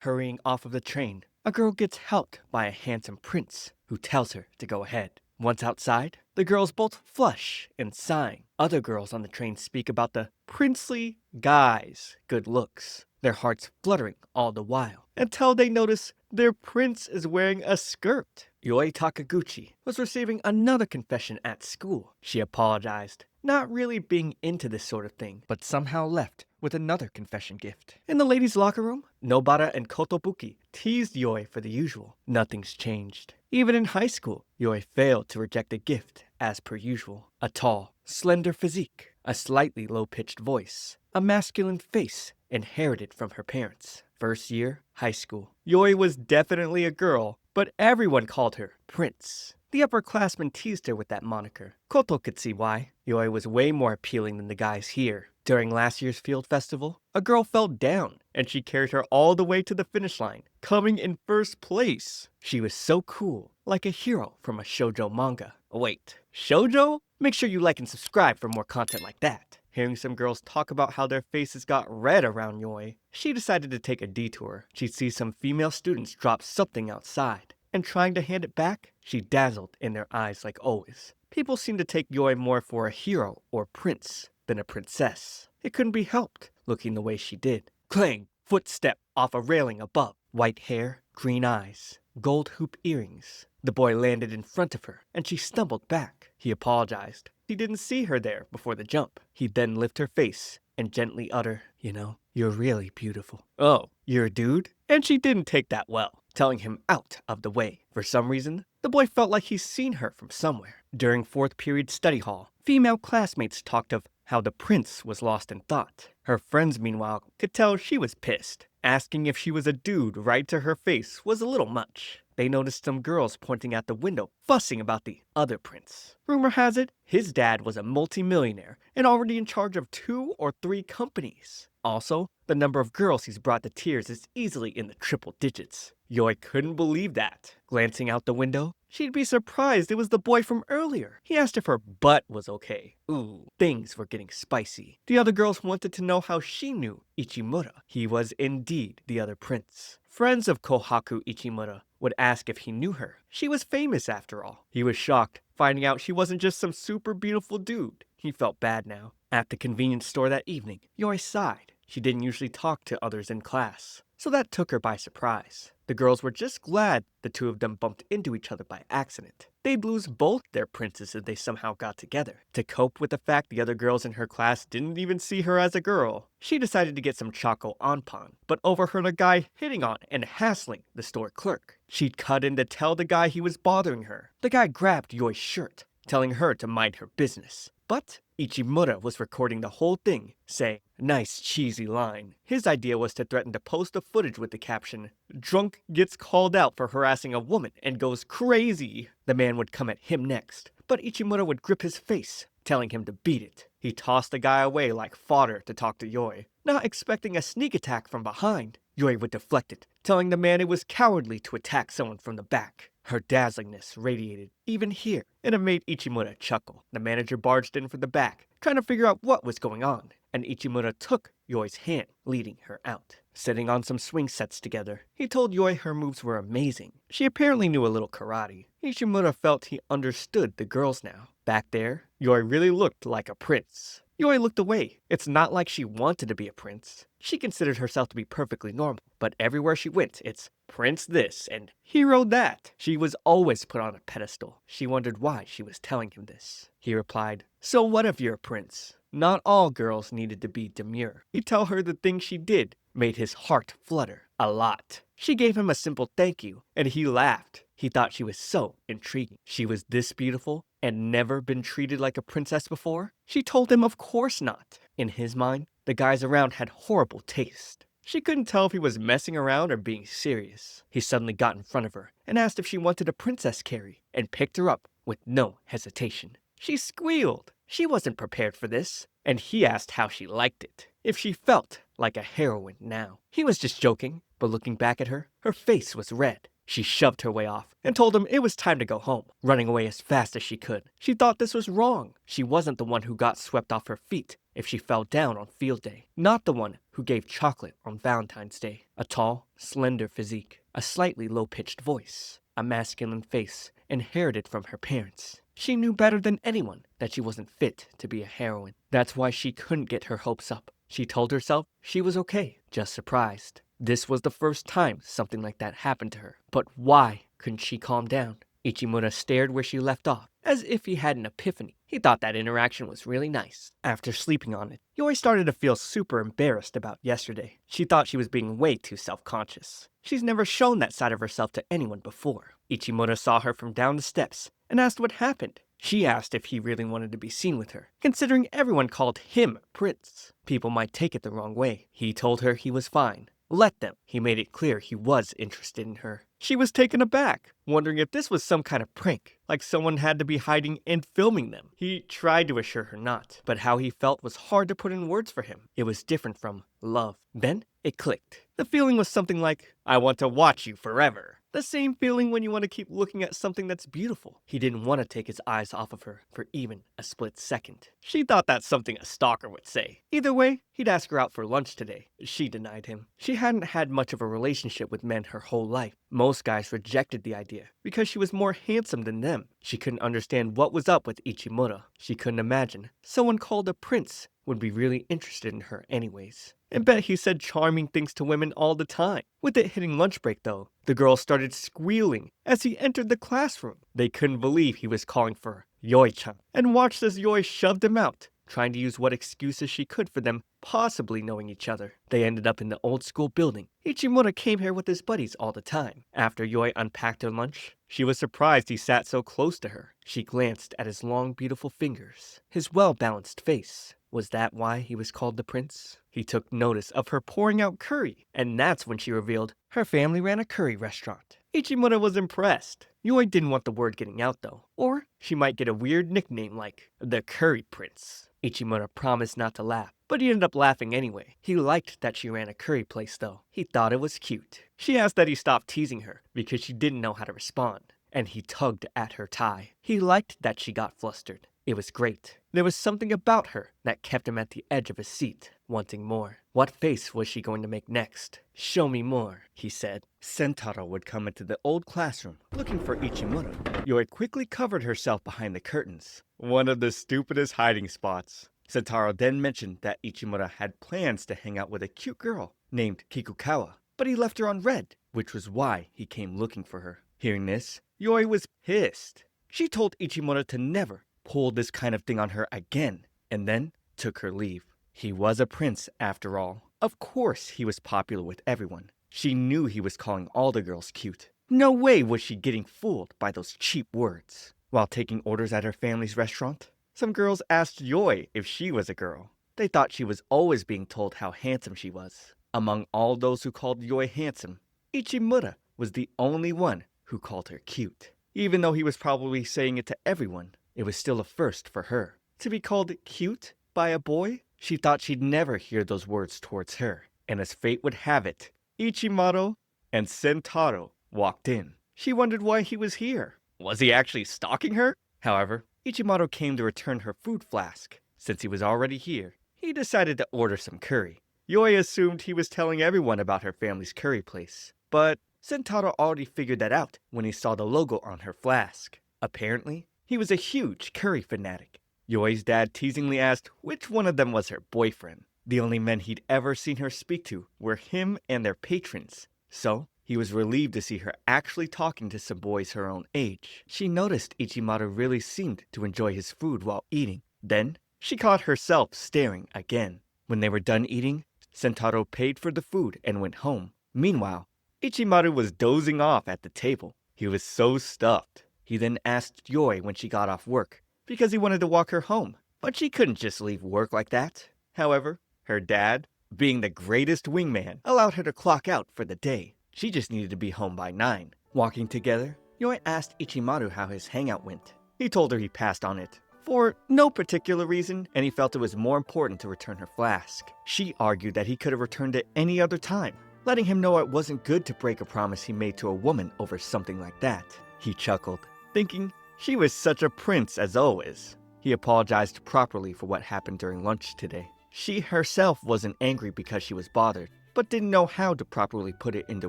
Hurrying off of the train, a girl gets helped by a handsome prince who tells her to go ahead. Once outside, the girls both flush and sigh. Other girls on the train speak about the princely guy's good looks, their hearts fluttering all the while, until they notice their prince is wearing a skirt. Yoi Takaguchi was receiving another confession at school. She apologized, not really being into this sort of thing, but somehow left with another confession gift. In the ladies' locker room, Nobara and Kotobuki teased Yoi for the usual. Nothing's changed. Even in high school, Yoi failed to reject a gift as per usual. A tall, slender physique, a slightly low-pitched voice, a masculine face inherited from her parents. First year, high school. Yoi was definitely a girl, but everyone called her Prince. The upperclassmen teased her with that moniker. Koto could see why. Yoi was way more appealing than the guys here. During last year's field festival, a girl fell down, and she carried her all the way to the finish line, coming in first place. She was so cool, like a hero from a shojo manga. Wait, shojo? Make sure you like and subscribe for more content like that. Hearing some girls talk about how their faces got red around Yoi, she decided to take a detour. She'd see some female students drop something outside, and trying to hand it back, she dazzled in their eyes like always. People seemed to take Yoi more for a hero or prince than a princess. It couldn't be helped, looking the way she did. Clang! Footstep off a railing above. White hair, green eyes, gold hoop earrings. The boy landed in front of her, and she stumbled back. He apologized. He didn't see her there before the jump. He'd then lift her face and gently utter, "You're really beautiful." "Oh, you're a dude?" And she didn't take that well, telling him out of the way. For some reason, the boy felt like he's seen her from somewhere. During fourth period study hall, female classmates talked of how the prince was lost in thought. Her friends, meanwhile, could tell she was pissed. Asking if she was a dude right to her face was a little much. They noticed some girls pointing out the window, fussing about the other prince. Rumor has it, his dad was a multimillionaire and already in charge of 2 or 3 companies. Also, the number of girls he's brought to tears is easily in the triple digits. Yoi couldn't believe that. Glancing out the window, she'd be surprised it was the boy from earlier. He asked if her butt was okay. Ooh, things were getting spicy. The other girls wanted to know how she knew Ichimura. He was indeed the other prince. Friends of Kohaku Ichimura would ask if he knew her. She was famous after all. He was shocked, finding out she wasn't just some super beautiful dude. He felt bad now. At the convenience store that evening, Yoi sighed. She didn't usually talk to others in class, so that took her by surprise. The girls were just glad the two of them bumped into each other by accident. They'd lose both their princes if they somehow got together. To cope with the fact the other girls in her class didn't even see her as a girl, she decided to get some choco onpon, but overheard a guy hitting on and hassling the store clerk. She'd cut in to tell the guy he was bothering her. The guy grabbed Yoi's shirt, telling her to mind her business. But Ichimura was recording the whole thing, saying, "Nice cheesy line." His idea was to threaten to post the footage with the caption, "Drunk gets called out for harassing a woman and goes crazy." The man would come at him next, but Ichimura would grip his face, telling him to beat it. He tossed the guy away like fodder to talk to Yoi. Not expecting a sneak attack from behind, Yoi would deflect it, telling the man it was cowardly to attack someone from the back. Her dazzlingness radiated even here, and it made Ichimura chuckle. The manager barged in from the back, trying to figure out what was going on, and Ichimura took Yoi's hand, leading her out. Sitting on some swing sets together, he told Yoi her moves were amazing. She apparently knew a little karate. Ichimura felt he understood the girls now. Back there, Yoi really looked like a prince. Yoi looked away. It's not like she wanted to be a prince. She considered herself to be perfectly normal, but everywhere she went, it's prince this and hero that. She was always put on a pedestal. She wondered why she was telling him this. He replied, "So what if you're a prince? Not all girls needed to be demure." He'd tell her the things she did made his heart flutter a lot. She gave him a simple thank you, and he laughed. He thought she was so intriguing. She was this beautiful and never been treated like a princess before? She told him of course not. In his mind, the guys around had horrible taste. She couldn't tell if he was messing around or being serious. He suddenly got in front of her and asked if she wanted a princess carry, and picked her up with no hesitation. She squealed. She wasn't prepared for this, and he asked how she liked it, if she felt like a heroine now. He was just joking, but looking back at her, her face was red. She shoved her way off and told him it was time to go home, running away as fast as she could. She thought this was wrong. She wasn't the one who got swept off her feet if she fell down on field day, not the one who gave chocolate on Valentine's Day. A tall, slender physique, a slightly low-pitched voice, a masculine face inherited from her parents. She knew better than anyone that she wasn't fit to be a heroine. That's why she couldn't get her hopes up. She told herself she was okay, just surprised. This was the first time something like that happened to her. But why couldn't she calm down? Ichimura stared where she left off, as if he had an epiphany. He thought that interaction was really nice. After sleeping on it, Yoi started to feel super embarrassed about yesterday. She thought she was being way too self-conscious. She's never shown that side of herself to anyone before. Ichimura saw her from down the steps and asked what happened. She asked if he really wanted to be seen with her, considering everyone called him Prince. People might take it the wrong way. He told her he was fine. Let them. He made it clear he was interested in her. She was taken aback, wondering if this was some kind of prank, like someone had to be hiding and filming them. He tried to assure her not, but how he felt was hard to put in words for him. It was different from love. Then it clicked. The feeling was something like, I want to watch you forever. The same feeling when you want to keep looking at something that's beautiful. He didn't want to take his eyes off of her for even a split second. She thought that's something a stalker would say. Either way, he'd ask her out for lunch today. She denied him. She hadn't had much of a relationship with men her whole life. Most guys rejected the idea because she was more handsome than them. She couldn't understand what was up with Ichimura. She couldn't imagine someone called a prince would be really interested in her anyways. And bet he said charming things to women all the time. With it hitting lunch break though, the girls started squealing as he entered the classroom. They couldn't believe he was calling for Yoi-chan, and watched as Yoi shoved him out, trying to use what excuses she could for them possibly knowing each other. They ended up in the old school building. Ichimura came here with his buddies all the time. After Yoi unpacked her lunch, she was surprised he sat so close to her. She glanced at his long, beautiful fingers, his well-balanced face. Was that why he was called the prince? He took notice of her pouring out curry, and that's when she revealed her family ran a curry restaurant. Ichimura was impressed. Yoi didn't want the word getting out though, or she might get a weird nickname like the Curry Prince. Ichimura promised not to laugh, but he ended up laughing anyway. He liked that she ran a curry place though. He thought it was cute. She asked that he stop teasing her because she didn't know how to respond, and he tugged at her tie. He liked that she got flustered. It was great. There was something about her that kept him at the edge of his seat, wanting more. What face was she going to make next? Show me more, he said. Sentaro would come into the old classroom, looking for Ichimura. Yoi quickly covered herself behind the curtains. One of the stupidest hiding spots. Sentaro then mentioned that Ichimura had plans to hang out with a cute girl named Kikukawa, but he left her on red, which was why he came looking for her. Hearing this, Yoi was pissed. She told Ichimura to never pull this kind of thing on her again, and then took her leave. He was a prince after all. Of course he was popular with everyone. She knew he was calling all the girls cute. No way was she getting fooled by those cheap words. While taking orders at her family's restaurant, some girls asked Yoi if she was a girl. They thought she was always being told how handsome she was. Among all those who called Yoi handsome, Ichimura was the only one who called her cute. Even though he was probably saying it to everyone, it was still a first for her. To be called cute by a boy? She thought she'd never hear those words towards her. And as fate would have it, Ichimaro and Sentaro walked in. She wondered why he was here. Was he actually stalking her? However, Ichimaro came to return her food flask. Since he was already here, he decided to order some curry. Yoi assumed he was telling everyone about her family's curry place, but Sentaro already figured that out when he saw the logo on her flask. Apparently, he was a huge curry fanatic. Yoi's dad teasingly asked which one of them was her boyfriend. The only men he'd ever seen her speak to were him and their patrons. So, he was relieved to see her actually talking to some boys her own age. She noticed Ichimaro really seemed to enjoy his food while eating. Then, she caught herself staring again. When they were done eating, Sentaro paid for the food and went home. Meanwhile, Ichimaru was dozing off at the table. He was so stuffed. He then asked Yoi when she got off work, because he wanted to walk her home. But she couldn't just leave work like that. However, her dad, being the greatest wingman, allowed her to clock out for the day. She just needed to be home by 9. Walking together, Yoi asked Ichimaru how his hangout went. He told her he passed on it for no particular reason, and he felt it was more important to return her flask. She argued that he could have returned it any other time. letting him know it wasn't good to break a promise he made to a woman over something like that. He chuckled, thinking she was such a prince as always. He apologized properly for what happened during lunch today. She herself wasn't angry because she was bothered, but didn't know how to properly put it into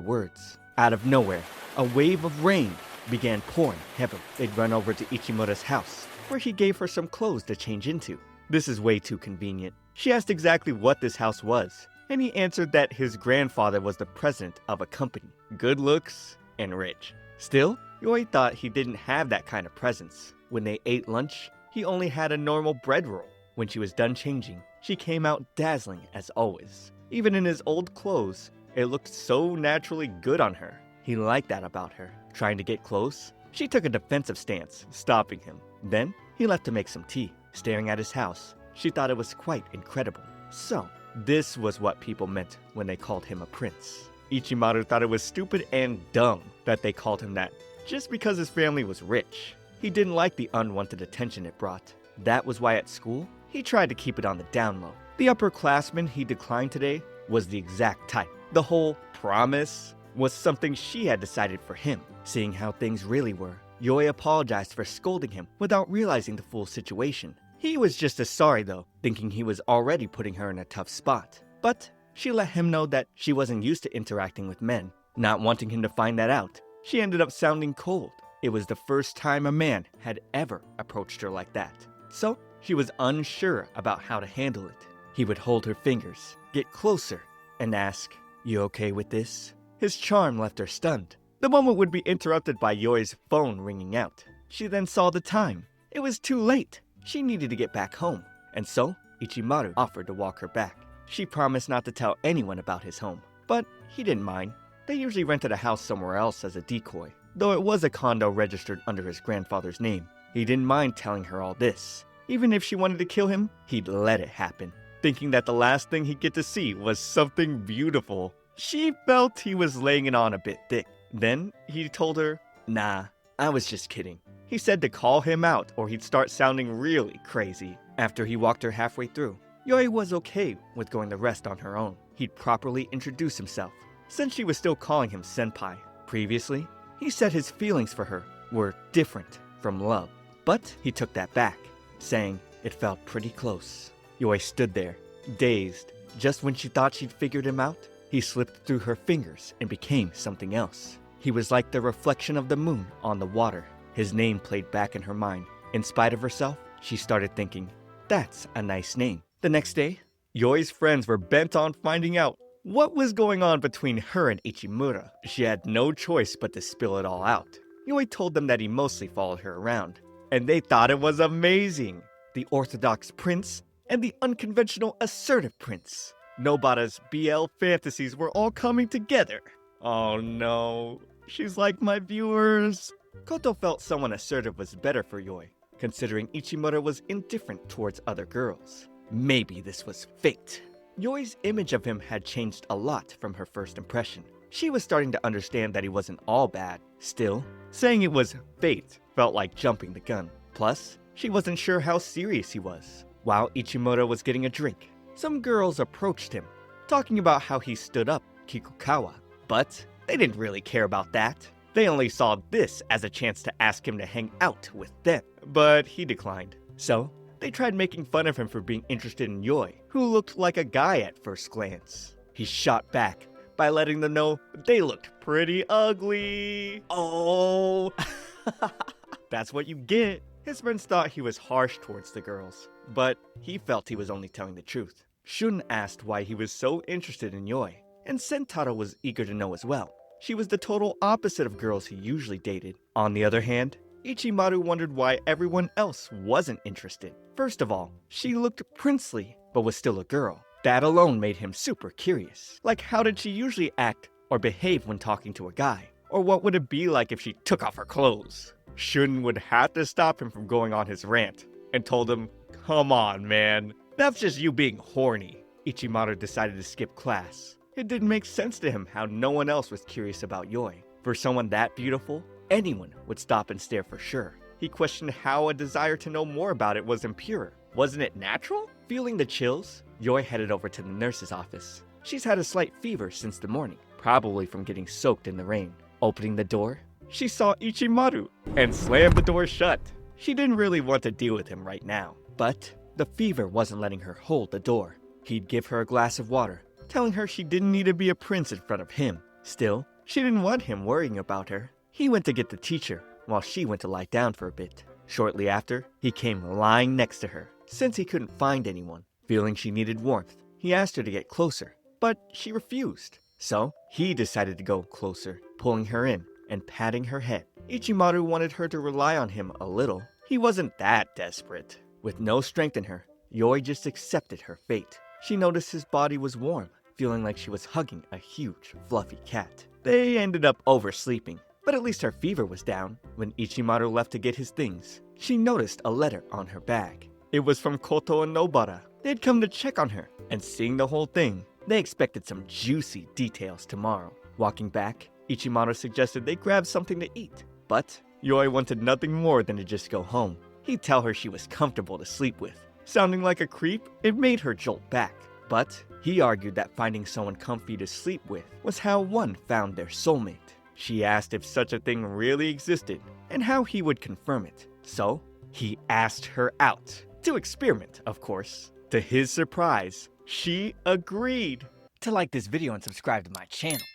words. Out of nowhere, a wave of rain began pouring heavily. They'd run over to Ichimura's house, where he gave her some clothes to change into. This is way too convenient. She asked exactly what this house was, and he answered that his grandfather was the president of a company, good looks and rich. Still, Yoi thought he didn't have that kind of presence. When they ate lunch, he only had a normal bread roll. When she was done changing, she came out dazzling as always. Even in his old clothes, it looked so naturally good on her. He liked that about her. Trying to get close, she took a defensive stance, stopping him. Then, he left to make some tea. Staring at his house, she thought it was quite incredible. So, this was what people meant when they called him a prince. Ichimaru thought it was stupid and dumb that they called him that, just because his family was rich. He didn't like the unwanted attention it brought. That was why at school, he tried to keep it on the down low. The upperclassman he declined today was the exact type. The whole promise was something she had decided for him. Seeing how things really were, Yoi apologized for scolding him without realizing the full situation. He was just as sorry though, thinking he was already putting her in a tough spot. But she let him know that she wasn't used to interacting with men. Not wanting him to find that out, she ended up sounding cold. It was the first time a man had ever approached her like that. So she was unsure about how to handle it. He would hold her fingers, get closer, and ask, "You okay with this?" His charm left her stunned. The moment would be interrupted by Yoi's phone ringing out. She then saw the time. It was too late. She needed to get back home. And so, Ichimaru offered to walk her back. She promised not to tell anyone about his home. But he didn't mind. They usually rented a house somewhere else as a decoy. Though it was a condo registered under his grandfather's name. He didn't mind telling her all this. Even if she wanted to kill him, he'd let it happen. Thinking that the last thing he'd get to see was something beautiful. She felt he was laying it on a bit thick. Then he told her, "Nah, I was just kidding." He said to call him out or he'd start sounding really crazy. After he walked her halfway through, Yoi was okay with going the rest on her own. He'd properly introduce himself, since she was still calling him senpai. Previously, he said his feelings for her were different from love. But he took that back, saying it felt pretty close. Yoi stood there, dazed. Just when she thought she'd figured him out, he slipped through her fingers and became something else. He was like the reflection of the moon on the water. His name played back in her mind. In spite of herself, she started thinking, that's a nice name. The next day, Yoi's friends were bent on finding out what was going on between her and Ichimura. She had no choice but to spill it all out. Yoi told them that he mostly followed her around, and they thought it was amazing. The orthodox prince and the unconventional assertive prince. Nobata's BL fantasies were all coming together. Oh no, she's like my viewers. Koto felt someone assertive was better for Yoi, considering Ichimura was indifferent towards other girls. Maybe this was fate. Yoi's image of him had changed a lot from her first impression. She was starting to understand that he wasn't all bad. Still, saying it was fate felt like jumping the gun. Plus, she wasn't sure how serious he was. While Ichimura was getting a drink, some girls approached him, talking about how he stood up Kikukawa. But they didn't really care about that. They only saw this as a chance to ask him to hang out with them. But he declined. So, they tried making fun of him for being interested in Yoi, who looked like a guy at first glance. He shot back by letting them know they looked pretty ugly. Oh, that's what you get. His friends thought he was harsh towards the girls, but he felt he was only telling the truth. Shun asked why he was so interested in Yoi, and Sentaro was eager to know as well. She was the total opposite of girls he usually dated. On the other hand, Ichimaru wondered why everyone else wasn't interested. First of all, she looked princely, but was still a girl. That alone made him super curious. Like, how did she usually act or behave when talking to a guy? Or what would it be like if she took off her clothes? Shun would have to stop him from going on his rant, and told him, "Come on, man. That's just you being horny." Ichimaru decided to skip class. It didn't make sense to him how no one else was curious about Yoi. For someone that beautiful, anyone would stop and stare for sure. He questioned how a desire to know more about it was impure. Wasn't it natural? Feeling the chills, Yoi headed over to the nurse's office. She's had a slight fever since the morning, probably from getting soaked in the rain. Opening the door, she saw Ichimaru and slammed the door shut. She didn't really want to deal with him right now, but the fever wasn't letting her hold the door. He'd give her a glass of water, telling her she didn't need to be a prince in front of him. Still, she didn't want him worrying about her. He went to get the teacher, while she went to lie down for a bit. Shortly after, he came lying next to her, since he couldn't find anyone. Feeling she needed warmth, he asked her to get closer, but she refused. So, he decided to go closer, pulling her in and patting her head. Ichimaru wanted her to rely on him a little. He wasn't that desperate. With no strength in her, Yoi just accepted her fate. She noticed his body was warm, feeling like she was hugging a huge, fluffy cat. They ended up oversleeping, but at least her fever was down. When Ichimaru left to get his things, she noticed a letter on her bag. It was from Koto and Nobara. They'd come to check on her, and seeing the whole thing, they expected some juicy details tomorrow. Walking back, Ichimaru suggested they grab something to eat, but Yoi wanted nothing more than to just go home. He'd tell her she was comfortable to sleep with. Sounding like a creep, it made her jolt back. But he argued that finding someone comfy to sleep with was how one found their soulmate. She asked if such a thing really existed and how he would confirm it. So, he asked her out. To experiment, of course. To his surprise, she agreed. To like this video and subscribe to my channel.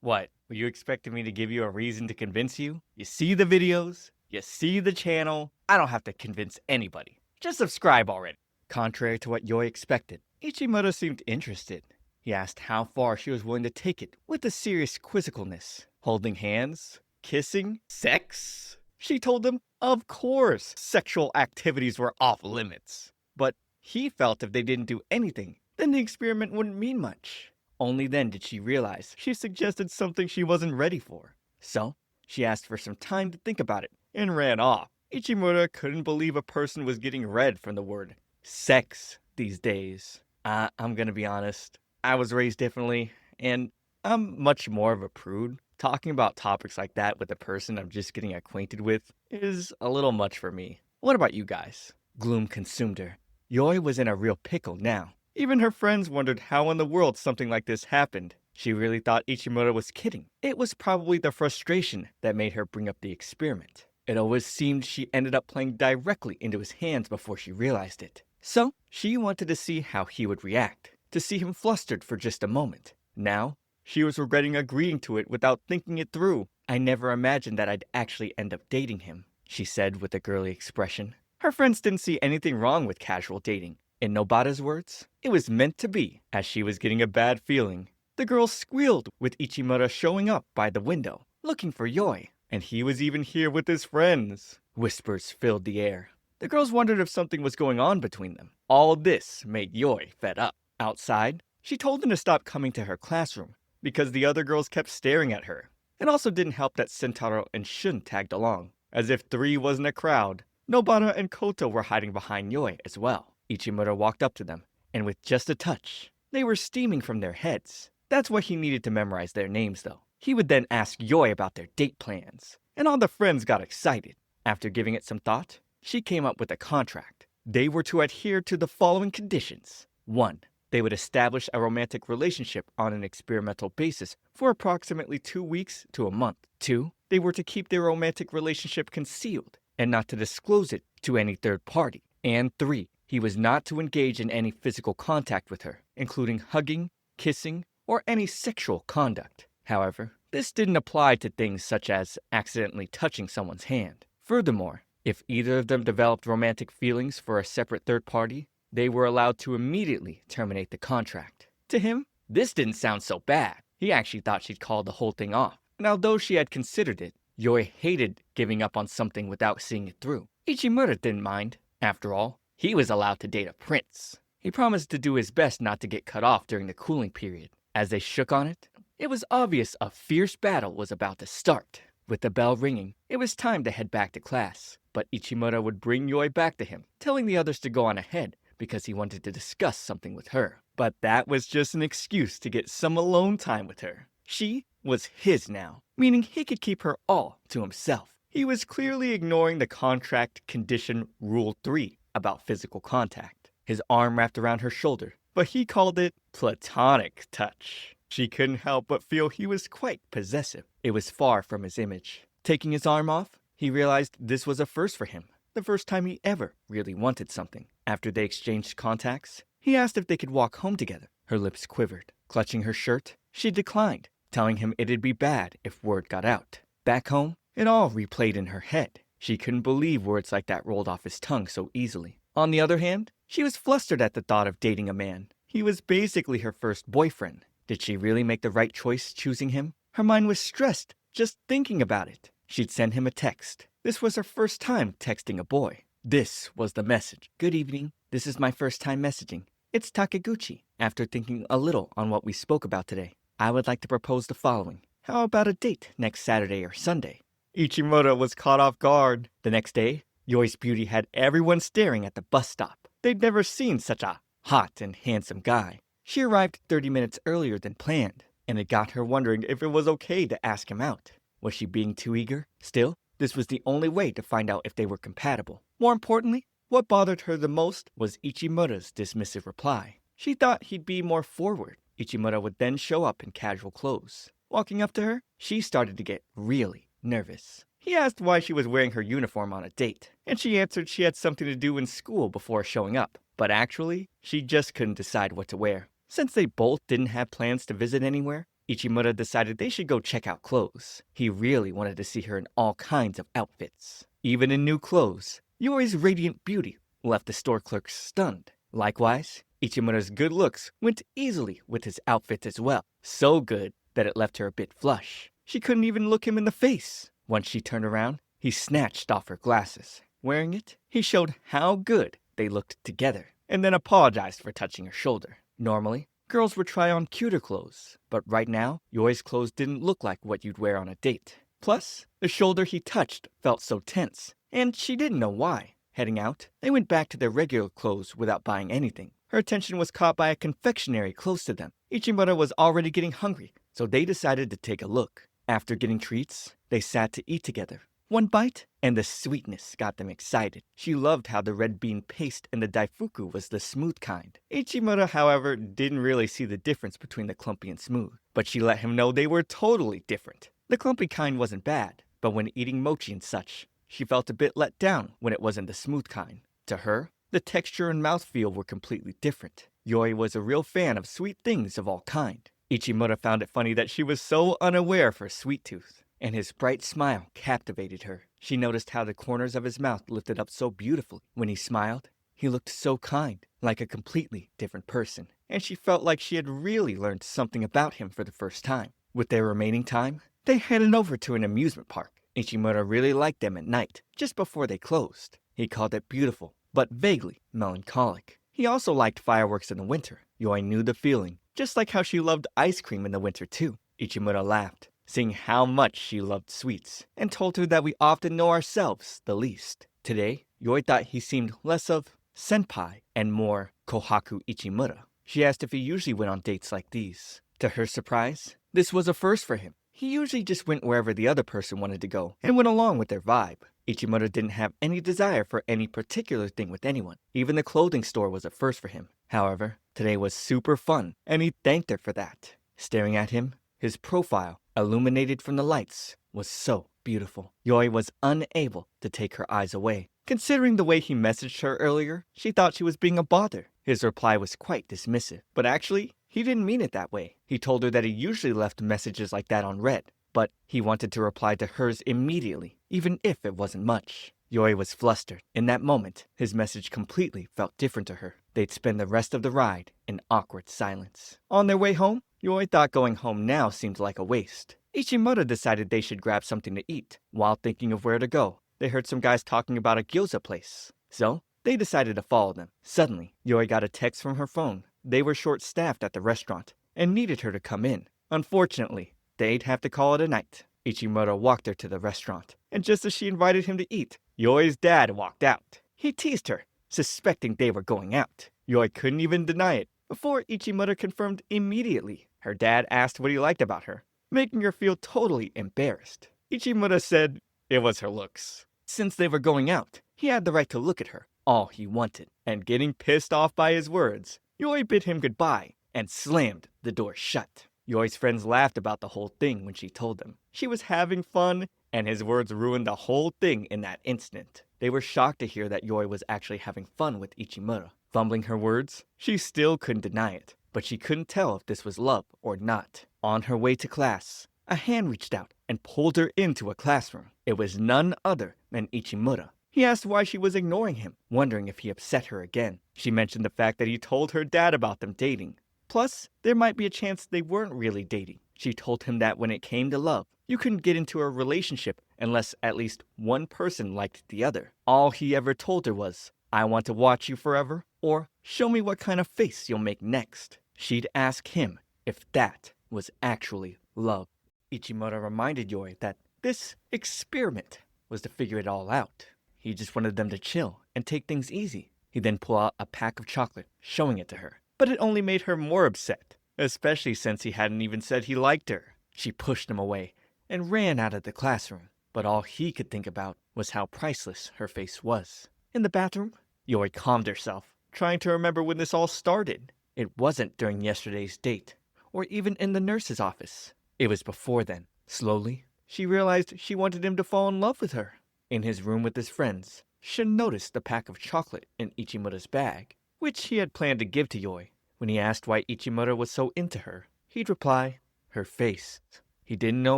What? Were you expecting me to give you a reason to convince you? You see the videos, you see the channel. I don't have to convince anybody. Just subscribe already. Contrary to what Yoi expected, Ichimaru seemed interested. He asked how far she was willing to take it with a serious quizzicalness. Holding hands? Kissing? Sex? She told him, of course, sexual activities were off limits. But he felt if they didn't do anything, then the experiment wouldn't mean much. Only then did she realize she suggested something she wasn't ready for. So, she asked for some time to think about it and ran off. Ichimura couldn't believe a person was getting red from the word sex these days. I'm gonna be honest, I was raised differently, and I'm much more of a prude. Talking about topics like that with a person I'm just getting acquainted with is a little much for me. What about you guys? Gloom consumed her. Yoi was in a real pickle now. Even her friends wondered how in the world something like this happened. She really thought Ichimura was kidding. It was probably the frustration that made her bring up the experiment. It always seemed she ended up playing directly into his hands before she realized it. So, she wanted to see how he would react, to see him flustered for just a moment. Now, she was regretting agreeing to it without thinking it through. I never imagined that I'd actually end up dating him, she said with a girly expression. Her friends didn't see anything wrong with casual dating. In Nobata's words, it was meant to be. As she was getting a bad feeling, the girl squealed with Ichimura showing up by the window, looking for Yoi. And he was even here with his friends. Whispers filled the air. The girls wondered if something was going on between them. All this made Yoi fed up. Outside, she told them to stop coming to her classroom because the other girls kept staring at her. It also didn't help that Sentaro and Shun tagged along. As if three wasn't a crowd, Nobara and Koto were hiding behind Yoi as well. Ichimura walked up to them, and with just a touch, they were steaming from their heads. That's why he needed to memorize their names, though. He would then ask Yoi about their date plans, and all the friends got excited. After giving it some thought, she came up with a contract. They were to adhere to the following conditions. 1. They would establish a romantic relationship on an experimental basis for approximately 2 weeks to a month. 2. They were to keep their romantic relationship concealed and not to disclose it to any third party. And 3. He was not to engage in any physical contact with her, including hugging, kissing, or any sexual conduct. However, this didn't apply to things such as accidentally touching someone's hand. Furthermore, if either of them developed romantic feelings for a separate third party, they were allowed to immediately terminate the contract. To him, this didn't sound so bad. He actually thought she'd call the whole thing off. And although she had considered it, Yoi hated giving up on something without seeing it through. Ichimura didn't mind. After all, he was allowed to date a prince. He promised to do his best not to get cut off during the cooling period. As they shook on it, it was obvious a fierce battle was about to start. With the bell ringing, it was time to head back to class. But Ichimura would bring Yoi back to him, telling the others to go on ahead because he wanted to discuss something with her. But that was just an excuse to get some alone time with her. She was his now, meaning he could keep her all to himself. He was clearly ignoring the contract condition Rule 3. about physical contact. His arm wrapped around her shoulder, but he called it platonic touch. She couldn't help but feel he was quite possessive. It was far from his image. Taking his arm off, he realized this was a first for him, the first time he ever really wanted something. After they exchanged contacts, he asked if they could walk home together. Her lips quivered. Clutching her shirt, she declined, telling him it'd be bad if word got out. Back home, it all replayed in her head. She couldn't believe words like that rolled off his tongue so easily. On the other hand, she was flustered at the thought of dating a man. He was basically her first boyfriend. Did she really make the right choice choosing him? Her mind was stressed just thinking about it. She'd send him a text. This was her first time texting a boy. This was the message. Good evening. This is my first time messaging. It's Takeguchi. After thinking a little on what we spoke about today, I would like to propose the following. How about a date next Saturday or Sunday? Ichimura was caught off guard. The next day, Yoi's beauty had everyone staring at the bus stop. They'd never seen such a hot and handsome guy. She arrived 30 minutes earlier than planned, and it got her wondering if it was okay to ask him out. Was she being too eager? Still, this was the only way to find out if they were compatible. More importantly, what bothered her the most was Ichimura's dismissive reply. She thought he'd be more forward. Ichimura would then show up in casual clothes. Walking up to her, she started to get really nervous. He asked why she was wearing her uniform on a date, and she answered she had something to do in school before showing up. But actually, she just couldn't decide what to wear. Since they both didn't have plans to visit anywhere, Ichimura decided they should go check out clothes. He really wanted to see her in all kinds of outfits. Even in new clothes, Yori's radiant beauty left the store clerks stunned. Likewise, Ichimura's good looks went easily with his outfit as well. So good that it left her a bit flush. She couldn't even look him in the face. Once she turned around, he snatched off her glasses. Wearing it, he showed how good they looked together, and then apologized for touching her shoulder. Normally, girls would try on cuter clothes, but right now, Yoi's clothes didn't look like what you'd wear on a date. Plus, the shoulder he touched felt so tense, and she didn't know why. Heading out, they went back to their regular clothes without buying anything. Her attention was caught by a confectionery close to them. Ichimura was already getting hungry, so they decided to take a look. After getting treats, they sat to eat together. One bite, and the sweetness got them excited. She loved how the red bean paste and the daifuku was the smooth kind. Ichimura, however, didn't really see the difference between the clumpy and smooth, but she let him know they were totally different. The clumpy kind wasn't bad, but when eating mochi and such, she felt a bit let down when it wasn't the smooth kind. To her, the texture and mouthfeel were completely different. Yoi was a real fan of sweet things of all kind. Ichimura found it funny that she was so unaware of her sweet tooth, and his bright smile captivated her. She noticed how the corners of his mouth lifted up so beautifully. When he smiled, he looked so kind, like a completely different person, and she felt like she had really learned something about him for the first time. With their remaining time, they headed over to an amusement park. Ichimura really liked them at night, just before they closed. He called it beautiful, but vaguely melancholic. He also liked fireworks in the winter. Yoi knew the feeling, just like how she loved ice cream in the winter too. Ichimura laughed, seeing how much she loved sweets, and told her that we often know ourselves the least. Today, Yoi thought he seemed less of senpai and more kohaku Ichimura. She asked if he usually went on dates like these. To her surprise, this was a first for him. He usually just went wherever the other person wanted to go and went along with their vibe. Ichimura didn't have any desire for any particular thing with anyone. Even the clothing store was a first for him. However, today was super fun, and he thanked her for that. Staring at him, his profile, illuminated from the lights, was so beautiful. Yoi was unable to take her eyes away. Considering the way he messaged her earlier, she thought she was being a bother. His reply was quite dismissive, but actually, he didn't mean it that way. He told her that he usually left messages like that on red, but he wanted to reply to hers immediately, even if it wasn't much. Yoi was flustered. In that moment, his message completely felt different to her. They'd spend the rest of the ride in awkward silence. On their way home, Yoi thought going home now seemed like a waste. Ichimura decided they should grab something to eat. While thinking of where to go, they heard some guys talking about a gyoza place. So, they decided to follow them. Suddenly, Yoi got a text from her phone. They were short-staffed at the restaurant and needed her to come in. Unfortunately, they'd have to call it a night. Ichimura walked her to the restaurant, and just as she invited him to eat, Yoi's dad walked out. He teased her, suspecting they were going out. Yoi couldn't even deny it. Before Ichimura confirmed immediately, her dad asked what he liked about her, making her feel totally embarrassed. Ichimura said it was her looks. Since they were going out, he had the right to look at her. all he wanted. And getting pissed off by his words, Yoi bid him goodbye and slammed the door shut. Yoi's friends laughed about the whole thing when she told them she was having fun, and his words ruined the whole thing in that instant. They were shocked to hear that Yoi was actually having fun with Ichimura. Fumbling her words, she still couldn't deny it, but she couldn't tell if this was love or not. On her way to class, a hand reached out and pulled her into a classroom. It was none other than Ichimura. He asked why she was ignoring him, wondering if he upset her again. She mentioned the fact that he told her dad about them dating. Plus, there might be a chance they weren't really dating. She told him that when it came to love, you couldn't get into a relationship unless at least one person liked the other. All he ever told her was, "I want to watch you forever," or "show me what kind of face you'll make next." She'd ask him if that was actually love. Ichimura reminded Yoi that this experiment was to figure it all out. He just wanted them to chill and take things easy. He then pulled out a pack of chocolate, showing it to her. But it only made her more upset, especially since he hadn't even said he liked her. She pushed him away and ran out of the classroom. But all he could think about was how priceless her face was. In the bathroom, Yoi calmed herself, trying to remember when this all started. It wasn't during yesterday's date, or even in the nurse's office. It was before then. Slowly, she realized she wanted him to fall in love with her. In his room with his friends, Shun noticed the pack of chocolate in Ichimura's bag, which he had planned to give to Yoi. When he asked why Ichimura was so into her, he'd reply, "Her face." He didn't know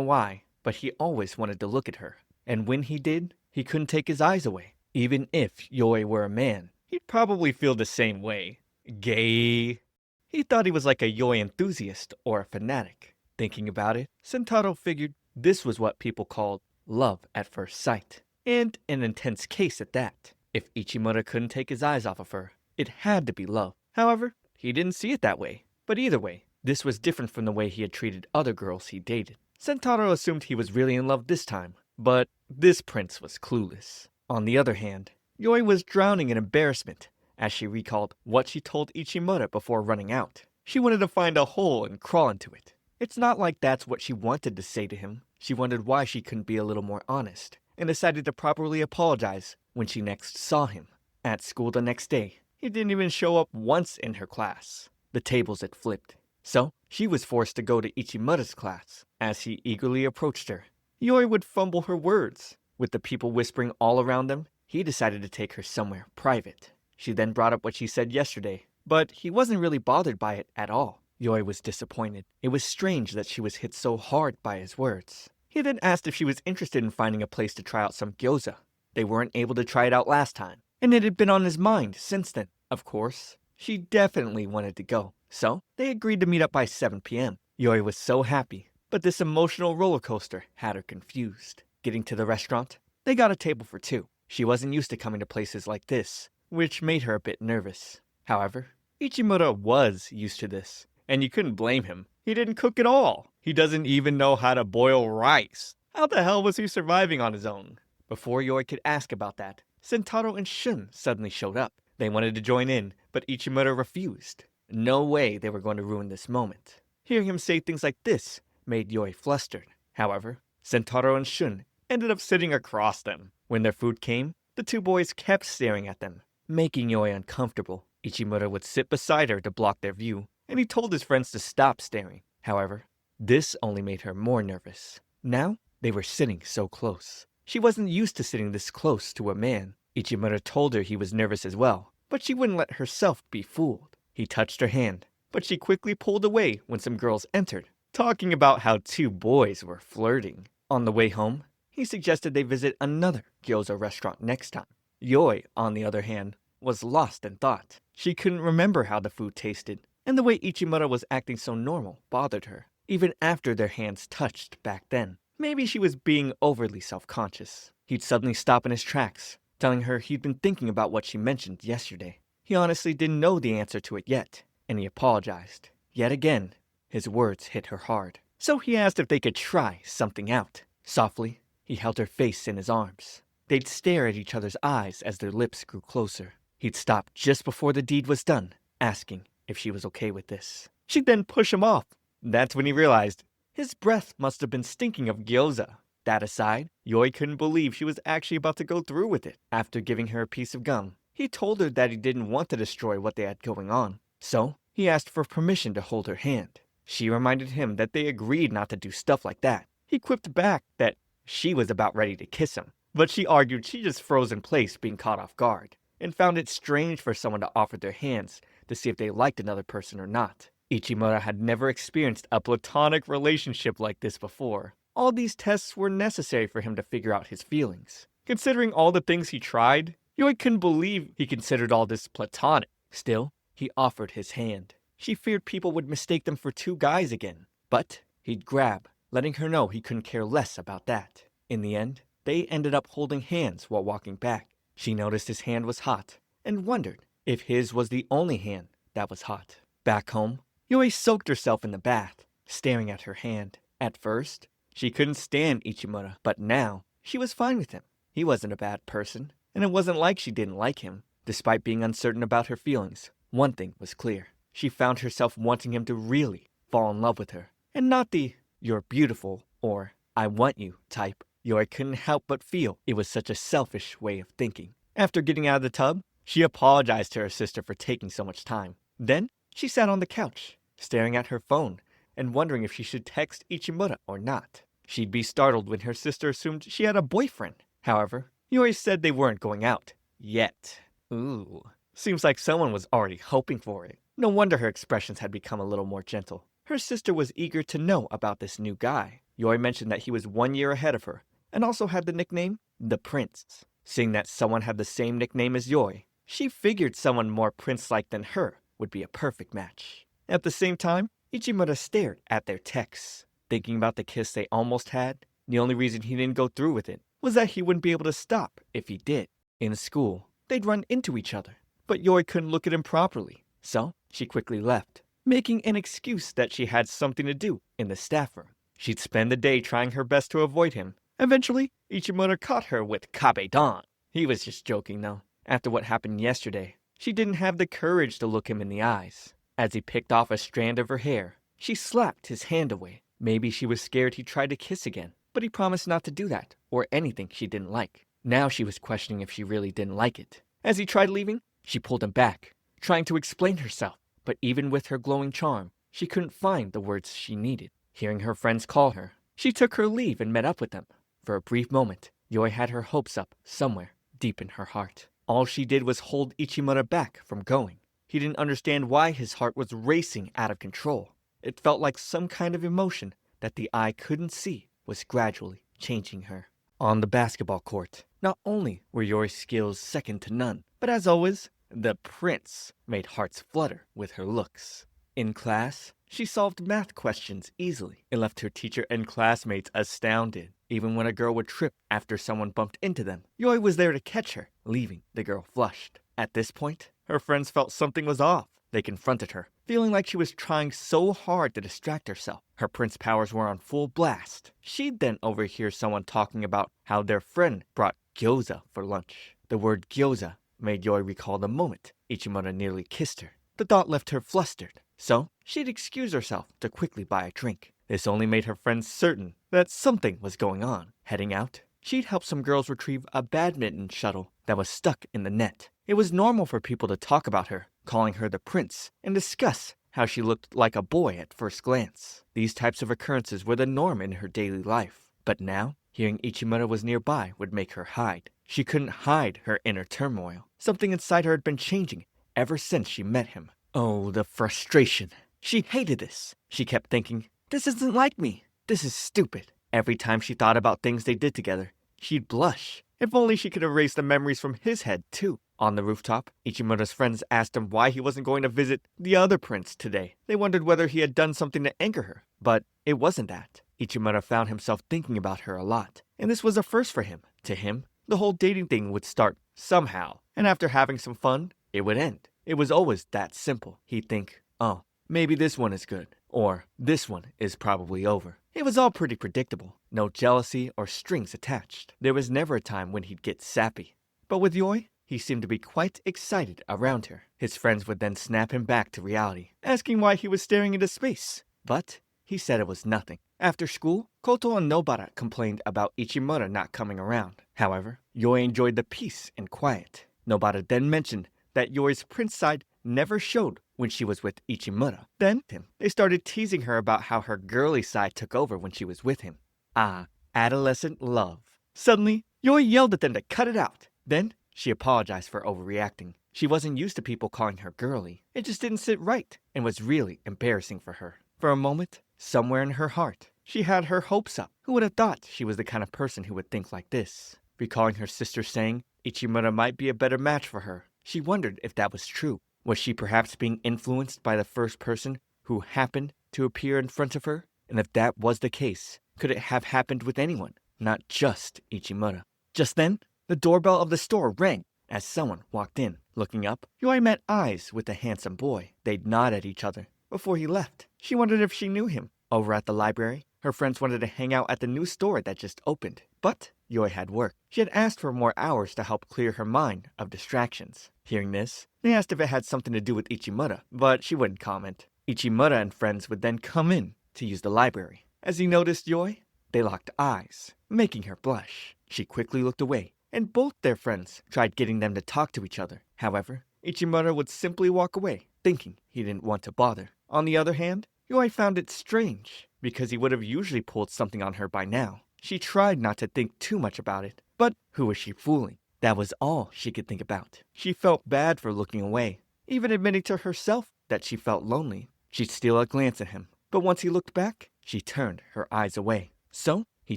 why, but he always wanted to look at her. And when he did, he couldn't take his eyes away. Even if Yoi were a man, he'd probably feel the same way. Gay. He thought he was like a Yoi enthusiast or a fanatic. Thinking about it, Sentaro figured this was what people called love at first sight. And an intense case at that. If Ichimura couldn't take his eyes off of her, it had to be love. However, he didn't see it that way. But either way, this was different from the way he had treated other girls he dated. Sentaro assumed he was really in love this time, but this prince was clueless. On the other hand, Yoi was drowning in embarrassment as she recalled what she told Ichimura before running out. She wanted to find a hole and crawl into it. It's not like that's what she wanted to say to him. She wondered why she couldn't be a little more honest, and decided to properly apologize when she next saw him. At school the next day, he didn't even show up once in her class. The tables had flipped. So, she was forced to go to Ichimura's class. As he eagerly approached her, Yoi would fumble her words. With the people whispering all around them, he decided to take her somewhere private. She then brought up what she said yesterday, but he wasn't really bothered by it at all. Yoi was disappointed. It was strange that she was hit so hard by his words. He then asked if she was interested in finding a place to try out some gyoza. They weren't able to try it out last time, and it had been on his mind since then. Of course, she definitely wanted to go, so they agreed to meet up by 7 p.m. Yoi was so happy, but this emotional roller coaster had her confused. Getting to the restaurant, they got a table for two. She wasn't used to coming to places like this, which made her a bit nervous. However, Ichimura was used to this, and you couldn't blame him. He didn't cook at all. He doesn't even know how to boil rice. How the hell was he surviving on his own? Before Yoi could ask about that, Sentaro and Shun suddenly showed up. They wanted to join in, but Ichimura refused. No way they were going to ruin this moment. Hearing him say things like this made Yoi flustered. However, Sentaro and Shun ended up sitting across them. When their food came, the two boys kept staring at them, making Yoi uncomfortable. Ichimura would sit beside her to block their view, and he told his friends to stop staring. However, this only made her more nervous. Now, they were sitting so close. She wasn't used to sitting this close to a man. Ichimura told her he was nervous as well, but she wouldn't let herself be fooled. He touched her hand, but she quickly pulled away when some girls entered, talking about how two boys were flirting. On the way home, he suggested they visit another gyoza restaurant next time. Yoi, on the other hand, was lost in thought. She couldn't remember how the food tasted, and the way Ichimura was acting so normal bothered her, even after their hands touched back then. Maybe she was being overly self-conscious. He'd suddenly stop in his tracks, telling her he'd been thinking about what she mentioned yesterday. He honestly didn't know the answer to it yet, and he apologized. Yet again, his words hit her hard. So he asked if they could try something out. Softly, he held her face in his arms. They'd stare at each other's eyes as their lips grew closer. He'd stop just before the deed was done, asking if she was okay with this. She'd then push him off. That's when he realized his breath must have been stinking of gyoza. That aside, Yoi couldn't believe she was actually about to go through with it. After giving her a piece of gum, He told her that he didn't want to destroy what they had going on, so he asked for permission to hold her hand. She reminded him that they agreed not to do stuff like that. He quipped back that she was about ready to kiss him, but she argued she just froze in place being caught off guard, and found it strange for someone to offer their hands to see if they liked another person or not. Ichimura had never experienced a platonic relationship like this before. All these tests were necessary for him to figure out his feelings. Considering all the things he tried, Yoi couldn't believe he considered all this platonic. Still, he offered his hand. She feared people would mistake them for two guys again, but he'd grab, letting her know he couldn't care less about that. In the end, they ended up holding hands while walking back. She noticed his hand was hot, and wondered if his was the only hand that was hot. Back home, Yoi soaked herself in the bath, staring at her hand. At first, she couldn't stand Ichimura, but now, she was fine with him. He wasn't a bad person, and it wasn't like she didn't like him. Despite being uncertain about her feelings, one thing was clear. She found herself wanting him to really fall in love with her, and not the "you're beautiful" or "I want you" type. Yoi couldn't help but feel it was such a selfish way of thinking. After getting out of the tub, she apologized to her sister for taking so much time. Then, she sat on the couch, staring at her phone, and wondering if she should text Ichimura or not. She'd be startled when her sister assumed she had a boyfriend. However, Yoi said they weren't going out. Yet. Ooh. Seems like someone was already hoping for it. No wonder her expressions had become a little more gentle. Her sister was eager to know about this new guy. Yoi mentioned that he was 1 year ahead of her, and also had the nickname the Prince. Seeing that someone had the same nickname as Yoi, she figured someone more prince-like than her would be a perfect match. At the same time, Ichimura stared at their texts. Thinking about the kiss they almost had, the only reason he didn't go through with it was that he wouldn't be able to stop if he did. In school, they'd run into each other, but Yoi couldn't look at him properly, so she quickly left, making an excuse that she had something to do in the staff room. She'd spend the day trying her best to avoid him. Eventually, Ichimura caught her with Kabe-dan. He was just joking though. After what happened yesterday, she didn't have the courage to look him in the eyes. As he picked off a strand of her hair, she slapped his hand away. Maybe she was scared he'd try to kiss again, but he promised not to do that, or anything she didn't like. Now she was questioning if she really didn't like it. As he tried leaving, she pulled him back, trying to explain herself. But even with her glowing charm, she couldn't find the words she needed. Hearing her friends call her, she took her leave and met up with them. For a brief moment, Yoi had her hopes up somewhere deep in her heart. All she did was hold Ichimura back from going. He didn't understand why his heart was racing out of control. It felt like some kind of emotion that the eye couldn't see was gradually changing her. On the basketball court, not only were Yori's skills second to none, but as always, the Prince made hearts flutter with her looks. In class, she solved math questions easily. It left her teacher and classmates astounded. Even when a girl would trip after someone bumped into them, Yoi was there to catch her, leaving the girl flushed. At this point, her friends felt something was off. They confronted her, feeling like she was trying so hard to distract herself. Her prince powers were on full blast. She'd then overhear someone talking about how their friend brought gyoza for lunch. The word gyoza made Yoi recall the moment Ichimura nearly kissed her. The thought left her flustered, so she'd excuse herself to quickly buy a drink. This only made her friends certain that something was going on. Heading out, she'd help some girls retrieve a badminton shuttle that was stuck in the net. It was normal for people to talk about her, calling her the prince, and discuss how she looked like a boy at first glance. These types of occurrences were the norm in her daily life. But now, hearing Ichimura was nearby would make her hide. She couldn't hide her inner turmoil. Something inside her had been changing ever since she met him. Oh, the frustration. She hated this. She kept thinking, this isn't like me. This is stupid. Every time she thought about things they did together, she'd blush. If only she could erase the memories from his head, too. On the rooftop, Ichimura's friends asked him why he wasn't going to visit the other prince today. They wondered whether he had done something to anger her, but it wasn't that. Ichimura found himself thinking about her a lot, and this was a first for him. To him, the whole dating thing would start somehow, and after having some fun, it would end. It was always that simple. He'd think, oh, maybe this one is good, or this one is probably over. It was all pretty predictable. No jealousy or strings attached. There was never a time when he'd get sappy. But with Yoi, he seemed to be quite excited around her. His friends would then snap him back to reality, asking why he was staring into space. But he said it was nothing. After school, Koto and Nobara complained about Ichimura not coming around. However, Yoi enjoyed the peace and quiet. Nobara then mentioned that Yori's prince side never showed when she was with Ichimura. Then they started teasing her about how her girly side took over when she was with him. Ah, adolescent love. Suddenly, Yori yelled at them to cut it out. Then she apologized for overreacting. She wasn't used to people calling her girly. It just didn't sit right and was really embarrassing for her. For a moment, somewhere in her heart, she had her hopes up. Who would have thought she was the kind of person who would think like this? Recalling her sister saying Ichimura might be a better match for her, she wondered if that was true. Was she perhaps being influenced by the first person who happened to appear in front of her? And if that was the case, could it have happened with anyone, not just Ichimura? Just then, the doorbell of the store rang as someone walked in. Looking up, Yoi met eyes with the handsome boy. They'd nod at each other before he left. She wondered if she knew him. Over at the library, her friends wanted to hang out at the new store that just opened. But Yoi had work. She had asked for more hours to help clear her mind of distractions. Hearing this, they asked if it had something to do with Ichimura, but she wouldn't comment. Ichimura and friends would then come in to use the library. As he noticed Yoi, they locked eyes, making her blush. She quickly looked away, and both their friends tried getting them to talk to each other. However, Ichimura would simply walk away, thinking he didn't want to bother. On the other hand, Yoi found it strange, because he would have usually pulled something on her by now. She tried not to think too much about it, but who was she fooling? That was all she could think about. She felt bad for looking away, even admitting to herself that she felt lonely. She'd steal a glance at him, but once he looked back, she turned her eyes away. So, he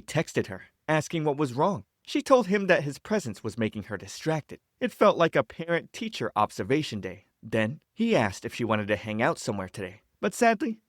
texted her, asking what was wrong. She told him that his presence was making her distracted. It felt like a parent-teacher observation day. Then, he asked if she wanted to hang out somewhere today.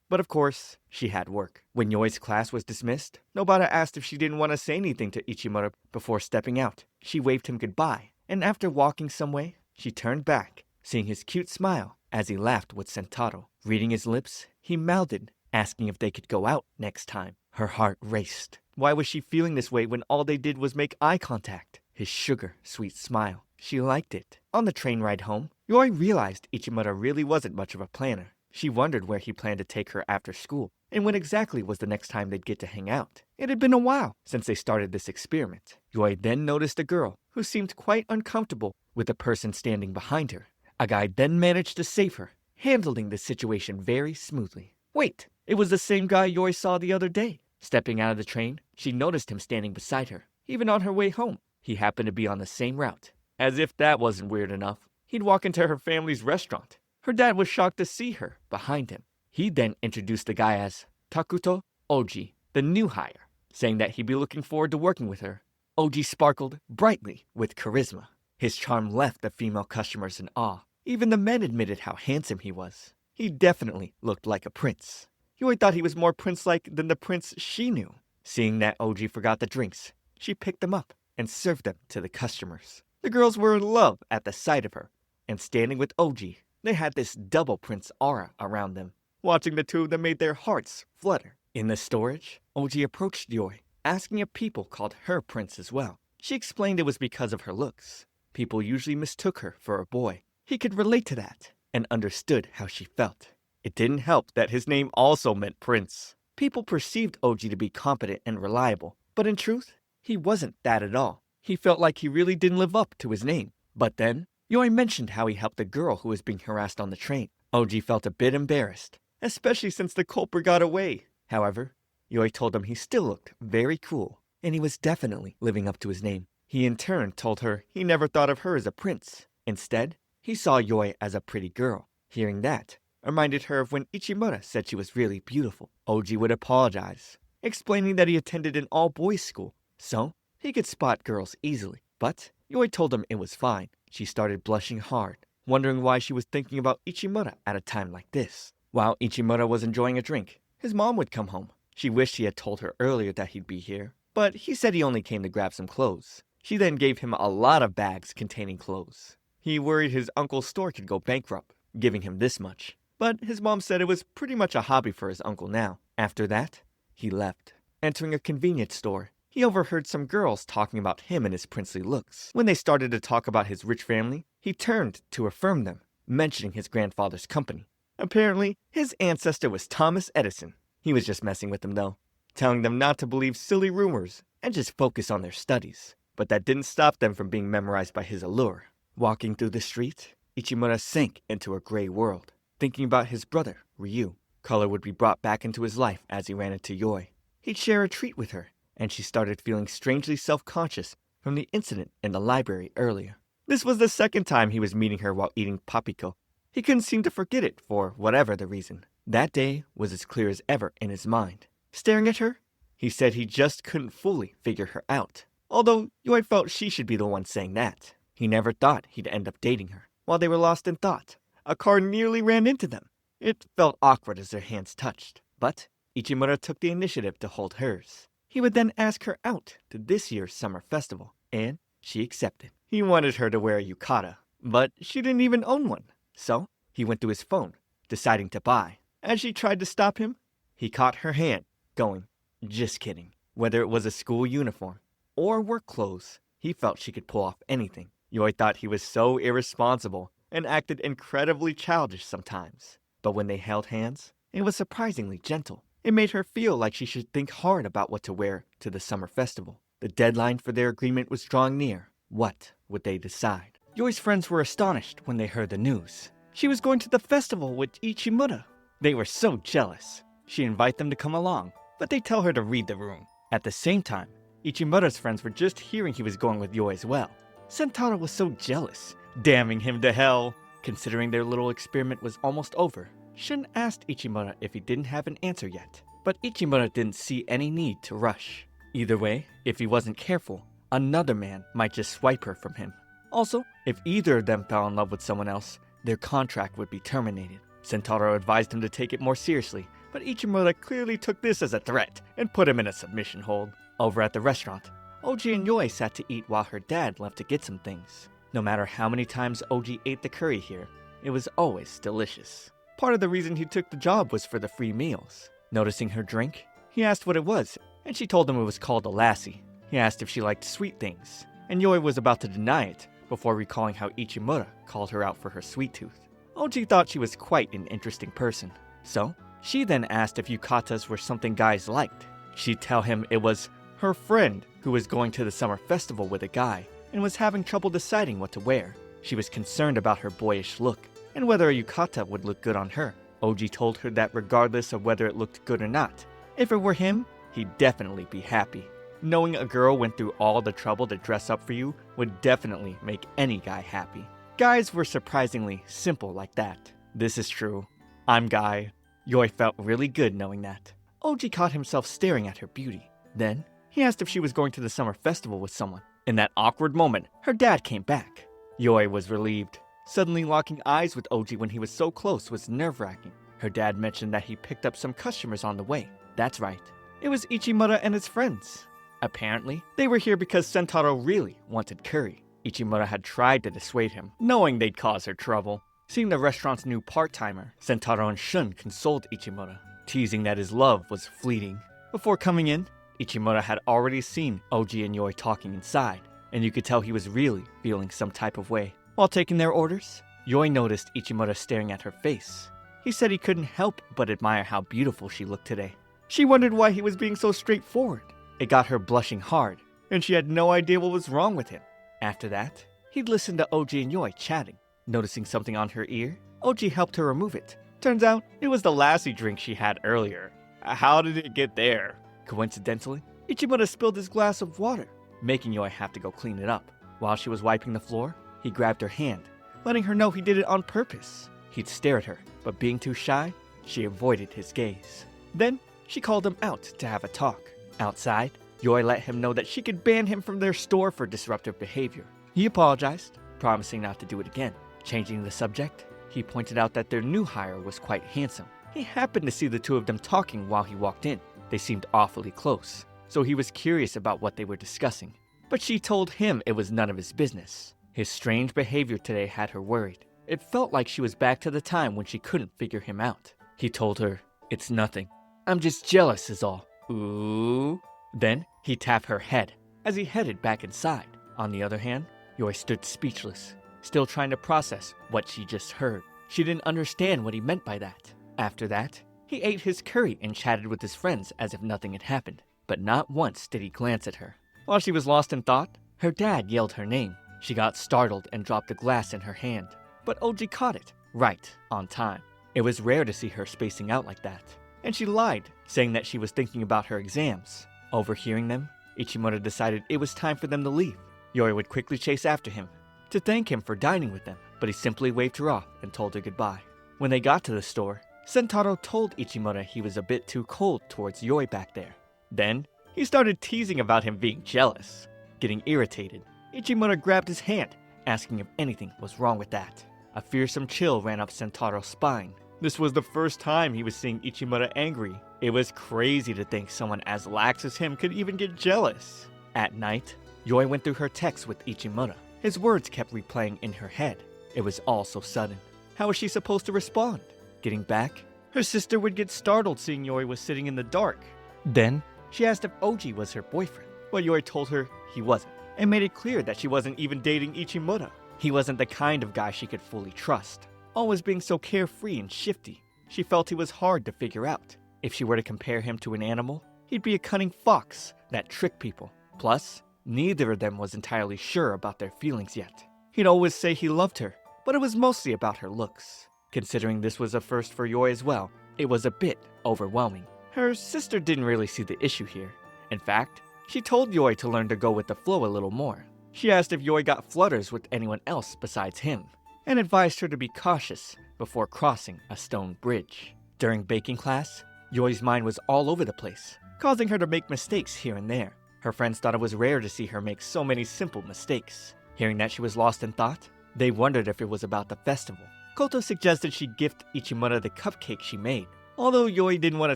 But of course, she had work. When Yoi's class was dismissed, Nobara asked if she didn't want to say anything to Ichimura before stepping out. She waved him goodbye, and after walking some way, she turned back, seeing his cute smile as he laughed with Sentaro. Reading his lips, he mouthed, asking if they could go out next time. Her heart raced. Why was she feeling this way when all they did was make eye contact? His sugar-sweet smile. She liked it. On the train ride home, Yoi realized Ichimura really wasn't much of a planner. She wondered where he planned to take her after school, and when exactly was the next time they'd get to hang out. It had been a while since they started this experiment. Yoi then noticed a girl who seemed quite uncomfortable with the person standing behind her. A guy then managed to save her, handling the situation very smoothly. Wait, it was the same guy Yoi saw the other day. Stepping out of the train, she noticed him standing beside her. Even on her way home, he happened to be on the same route. As if that wasn't weird enough, he'd walk into her family's restaurant. Her dad was shocked to see her behind him. He then introduced the guy as Takuto Oji, the new hire, saying that he'd be looking forward to working with her. Oji sparkled brightly with charisma. His charm left the female customers in awe. Even the men admitted how handsome he was. He definitely looked like a prince. Yoi thought he was more prince-like than the prince she knew. Seeing that Oji forgot the drinks, she picked them up and served them to the customers. The girls were in love at the sight of her, and standing with Oji, they had this double prince aura around them. Watching the two of them made their hearts flutter. In the storage, Oji approached Yoi, asking if people called her prince as well. She explained it was because of her looks. People usually mistook her for a boy. He could relate to that, and understood how she felt. It didn't help that his name also meant prince. People perceived Oji to be competent and reliable, but in truth, he wasn't that at all. He felt like he really didn't live up to his name. But then, Yoi mentioned how he helped the girl who was being harassed on the train. Oji felt a bit embarrassed, especially since the culprit got away. However, Yoi told him he still looked very cool, and he was definitely living up to his name. He in turn told her he never thought of her as a prince. Instead, he saw Yoi as a pretty girl. Hearing that reminded her of when Ichimura said she was really beautiful. Oji would apologize, explaining that he attended an all-boys school, so he could spot girls easily. But Yoi told him it was fine. She started blushing hard, wondering why she was thinking about Ichimura at a time like this. While Ichimura was enjoying a drink, his mom would come home. She wished he had told her earlier that he'd be here, but he said he only came to grab some clothes. She then gave him a lot of bags containing clothes. He worried his uncle's store could go bankrupt, giving him this much. But his mom said it was pretty much a hobby for his uncle now. After that, he left. Entering a convenience store, he overheard some girls talking about him and his princely looks. When they started to talk about his rich family, he turned to affirm them, mentioning his grandfather's company. Apparently, his ancestor was Thomas Edison. He was just messing with them though, telling them not to believe silly rumors and just focus on their studies. But that didn't stop them from being memorized by his allure. Walking through the street, Ichimura sank into a gray world, thinking about his brother, Ryu. Color would be brought back into his life as he ran into Yoi. He'd share a treat with her, and she started feeling strangely self-conscious from the incident in the library earlier. This was the second time he was meeting her while eating papiko. He couldn't seem to forget it for whatever the reason. That day was as clear as ever in his mind. Staring at her, he said he just couldn't fully figure her out. Although Yoi felt she should be the one saying that. He never thought he'd end up dating her. While they were lost in thought, a car nearly ran into them. It felt awkward as their hands touched, but Ichimura took the initiative to hold hers. He would then ask her out to this year's summer festival, and she accepted. He wanted her to wear a yukata, but she didn't even own one. So he went to his phone, deciding to buy. As she tried to stop him, he caught her hand, going, "Just kidding." Whether it was a school uniform or work clothes, he felt she could pull off anything. Yoi thought he was so irresponsible and acted incredibly childish sometimes. But when they held hands, it was surprisingly gentle. It made her feel like she should think hard about what to wear to the summer festival. The deadline for their agreement was drawing near. What would they decide? Yoi's friends were astonished when they heard the news. She was going to the festival with Ichimura. They were so jealous. She invited them to come along, but they tell her to read the room. At the same time, Ichimura's friends were just hearing he was going with Yoi as well. Sentaro was so jealous, damning him to hell. Considering their little experiment was almost over, Shun asked Ichimura if he didn't have an answer yet. But Ichimura didn't see any need to rush. Either way, if he wasn't careful, another man might just swipe her from him. Also, if either of them fell in love with someone else, their contract would be terminated. Sentaro advised him to take it more seriously, but Ichimura clearly took this as a threat and put him in a submission hold. Over at the restaurant, Oji and Yoi sat to eat while her dad left to get some things. No matter how many times Oji ate the curry here, it was always delicious. Part of the reason he took the job was for the free meals. Noticing her drink, he asked what it was, and she told him it was called a lassi. He asked if she liked sweet things, and Yoi was about to deny it before recalling how Ichimura called her out for her sweet tooth. Oji thought she was quite an interesting person. So, she then asked if yukatas were something guys liked. She'd tell him it was her friend who was going to the summer festival with a guy and was having trouble deciding what to wear. She was concerned about her boyish look and whether a yukata would look good on her. Oji told her that regardless of whether it looked good or not, if it were him, he'd definitely be happy. Knowing a girl went through all the trouble to dress up for you would definitely make any guy happy. Guys were surprisingly simple like that. This is true. I'm Guy. Yoi felt really good knowing that. Oji caught himself staring at her beauty. Then, he asked if she was going to the summer festival with someone. In that awkward moment, her dad came back. Yoi was relieved. Suddenly locking eyes with Oji when he was so close was nerve-wracking. Her dad mentioned that he picked up some customers on the way. That's right. It was Ichimura and his friends. Apparently, they were here because Sentaro really wanted curry. Ichimura had tried to dissuade him, knowing they'd cause her trouble. Seeing the restaurant's new part-timer, Sentaro and Shun consoled Ichimura, teasing that his love was fleeting. Before coming in, Ichimura had already seen Oji and Yoi talking inside, and you could tell he was really feeling some type of way. While taking their orders, Yoi noticed Ichimura staring at her face. He said he couldn't help but admire how beautiful she looked today. She wondered why he was being so straightforward. It got her blushing hard, and she had no idea what was wrong with him. After that, he'd listened to Oji and Yoi chatting. Noticing something on her ear, Oji helped her remove it. Turns out, it was the lassi drink she had earlier. How did it get there? Coincidentally, Ichimura spilled his glass of water, making Yoi have to go clean it up. While she was wiping the floor, he grabbed her hand, letting her know he did it on purpose. He'd stare at her, but being too shy, she avoided his gaze. Then, she called him out to have a talk. Outside, Yoi let him know that she could ban him from their store for disruptive behavior. He apologized, promising not to do it again. Changing the subject, he pointed out that their new hire was quite handsome. He happened to see the two of them talking while he walked in. They seemed awfully close, so he was curious about what they were discussing. But she told him it was none of his business. His strange behavior today had her worried. It felt like she was back to the time when she couldn't figure him out. He told her, "It's nothing. I'm just jealous is all." Ooh. Then he tapped her head as he headed back inside. On the other hand, Yoi stood speechless, still trying to process what she just heard. She didn't understand what he meant by that. After that, he ate his curry and chatted with his friends as if nothing had happened. But not once did he glance at her. While she was lost in thought, her dad yelled her name. She got startled and dropped a glass in her hand, but Oji caught it, right on time. It was rare to see her spacing out like that, and she lied, saying that she was thinking about her exams. Overhearing them, Ichimoto decided it was time for them to leave. Yori would quickly chase after him to thank him for dining with them, but he simply waved her off and told her goodbye. When they got to the store, Sentaro told Ichimoto he was a bit too cold towards Yori back there. Then, he started teasing about him being jealous. Getting irritated, Ichimoto grabbed his hand, asking if anything was wrong with that. A fearsome chill ran up Sentaro's spine. This was the first time he was seeing Ichimoto angry. It was crazy to think someone as lax as him could even get jealous. At night, Yoi went through her texts with Ichimoto. His words kept replaying in her head. It was all so sudden. How was she supposed to respond? Getting back, her sister would get startled seeing Yoi was sitting in the dark. Then, she asked if Oji was her boyfriend, but Yoi told her he wasn't, and made it clear that she wasn't even dating Ichimoto. He wasn't the kind of guy she could fully trust, always being so carefree and shifty. She felt he was hard to figure out. If she were to compare him to an animal, he'd be a cunning fox that tricked people. Plus, neither of them was entirely sure about their feelings yet. He'd always say he loved her, but it was mostly about her looks. Considering this was a first for Yoi as well, it was a bit overwhelming. Her sister didn't really see the issue here. In fact, she told Yoi to learn to go with the flow a little more. She asked if Yoi got flutters with anyone else besides him, and advised her to be cautious before crossing a stone bridge. During baking class, Yoi's mind was all over the place, causing her to make mistakes here and there. Her friends thought it was rare to see her make so many simple mistakes. Hearing that she was lost in thought, they wondered if it was about the festival. Koto suggested she gift Ichimoto the cupcake she made. Although Yoi didn't want to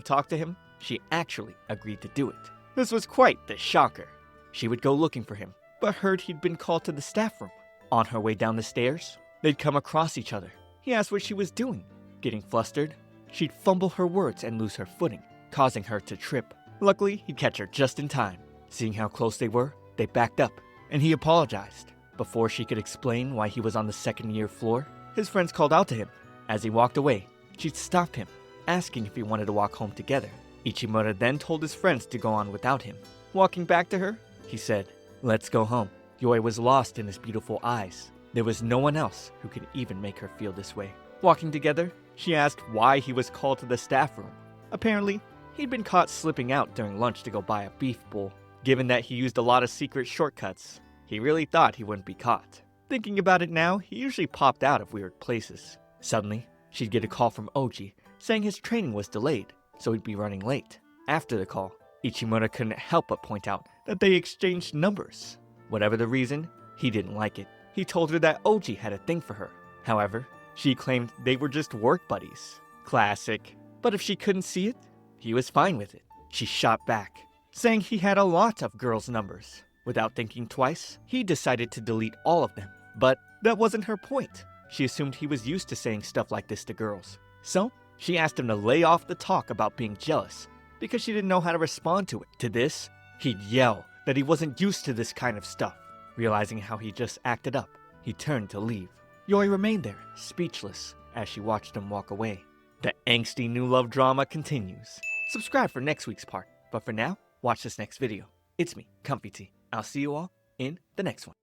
talk to him, she actually agreed to do it. This was quite the shocker. She would go looking for him, but heard he'd been called to the staff room. On her way down the stairs, they'd come across each other. He asked what she was doing. Getting flustered, she'd fumble her words and lose her footing, causing her to trip. Luckily, he'd catch her just in time. Seeing how close they were, they backed up, and he apologized. Before she could explain why he was on the second-year floor, his friends called out to him. As he walked away, she'd stopped him, asking if he wanted to walk home together. Ichimoto then told his friends to go on without him. Walking back to her, he said, "Let's go home." Yoi was lost in his beautiful eyes. There was no one else who could even make her feel this way. Walking together, she asked why he was called to the staff room. Apparently, he'd been caught slipping out during lunch to go buy a beef bowl. Given that he used a lot of secret shortcuts, he really thought he wouldn't be caught. Thinking about it now, he usually popped out of weird places. Suddenly, she'd get a call from Oji saying his training was delayed, so he'd be running late. After the call, Ichimoto couldn't help but point out that they exchanged numbers. Whatever the reason, he didn't like it. He told her that Oji had a thing for her. However, she claimed they were just work buddies. Classic. But if she couldn't see it, he was fine with it. She shot back, saying he had a lot of girls' numbers. Without thinking twice, he decided to delete all of them. But that wasn't her point. She assumed he was used to saying stuff like this to girls. So, she asked him to lay off the talk about being jealous, because she didn't know how to respond to it. To this, he'd yell that he wasn't used to this kind of stuff. Realizing how he just acted up, he turned to leave. Yoi remained there, speechless, as she watched him walk away. The angsty new love drama continues. Subscribe for next week's part, but for now, watch this next video. It's me, ComfyTea. I'll see you all in the next one.